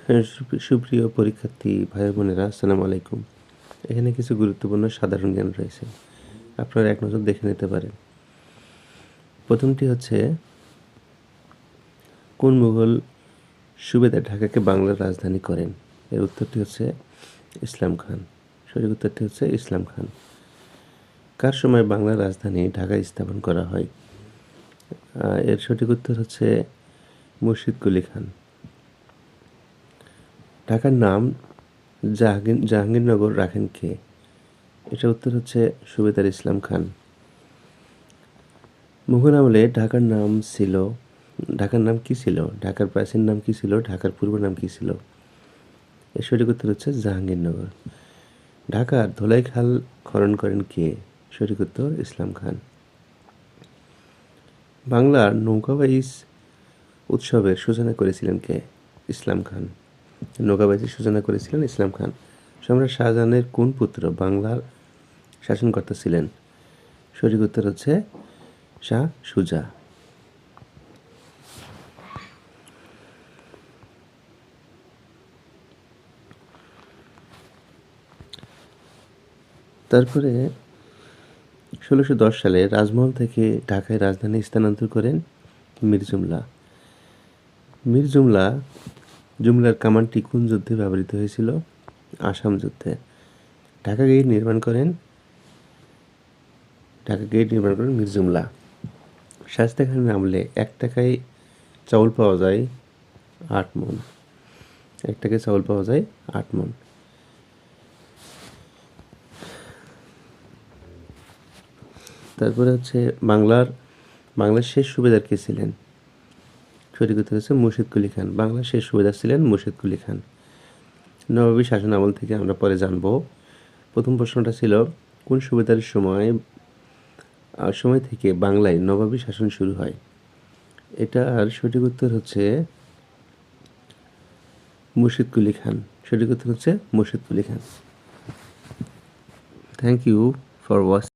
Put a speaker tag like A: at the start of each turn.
A: হ্যাঁ, সুপ্রিয় পরীক্ষার্থী ভাই বোনেরা, আসসালামু আলাইকুম। এখানে কিছু গুরুত্বপূর্ণ সাধারণ জ্ঞান রয়েছে, আপনারা এক নজর দেখে নিতে পারেন। প্রথমটি হচ্ছে, কোন মুঘল সুবেদার ঢাকাকে বাংলার রাজধানী করেন? এর উত্তরটি হচ্ছে ইসলাম খান। সঠিক উত্তরটি হচ্ছে ইসলাম খান। কার সময় বাংলার রাজধানী ঢাকা স্থাপন করা হয়? এর সঠিক উত্তর হচ্ছে মুর্শিদ কুলি খান। ঢাকার নাম জাহাঙ্গীরনগর রাখেন কে? এটার উত্তর হচ্ছে সুবেদার ইসলাম খান। মুঘল আমলে ঢাকার নাম কি ছিল? ঢাকার প্রাচীন নাম কি ছিল? ঢাকার পূর্ব নাম কি ছিল? এর সঠিক উত্তর হচ্ছে জাহাঙ্গীরনগর। ঢাকার ধোলাইখাল খনন করেন কে? সঠিক উত্তর ইসলাম খান। বাংলার নৌকাবাইজ উৎসবের সূচনা করেছিলেন কে? ইসলাম খান। নৌকাবাইজের সূচনা করেছিলেন ইসলাম খান। সম্রাট শাহজাহানের কোন পুত্র বাংলার শাসনকর্তা ছিলেন? সঠিক উত্তর হচ্ছে শাহ সুজা। তারপরে ১৬১০ সালে রাজমহল থেকে ঢাকায় রাজধানী স্থানান্তর করেন মীর জুমলা। জুমলার কামানটি কোন যুদ্ধে ব্যবহৃত হয়েছিল? আসাম যুদ্ধে। ঢাকা গেট নির্মাণ করেন মীর জুমলা। শায়েস্তা খানের আমলে ১ টাকায় চাউল পাওয়া যায় ৮ মণ। ১ টাকায় চাউল পাওয়া যায় ৮ মণ। তারপরে হচ্ছে বাংলার শেষ সুবেদার কে ছিলেন? সঠিক উত্তর হচ্ছে মুর্শিদ কুলি খান। বাংলার শেষ সুবেদার ছিলেন মুর্শিদ কুলি খান। নবাবী শাসন আমল থেকে আমরা পরে জানব। প্রথম প্রশ্নটা ছিল, কোন সুবেদারের সময় থেকে বাংলায় নবাবী শাসন শুরু হয়? এটার সঠিক উত্তর হচ্ছে মুর্শিদ কুলি খান। সঠিক উত্তর হচ্ছে Murshid Quli Khan. Thank you for watching.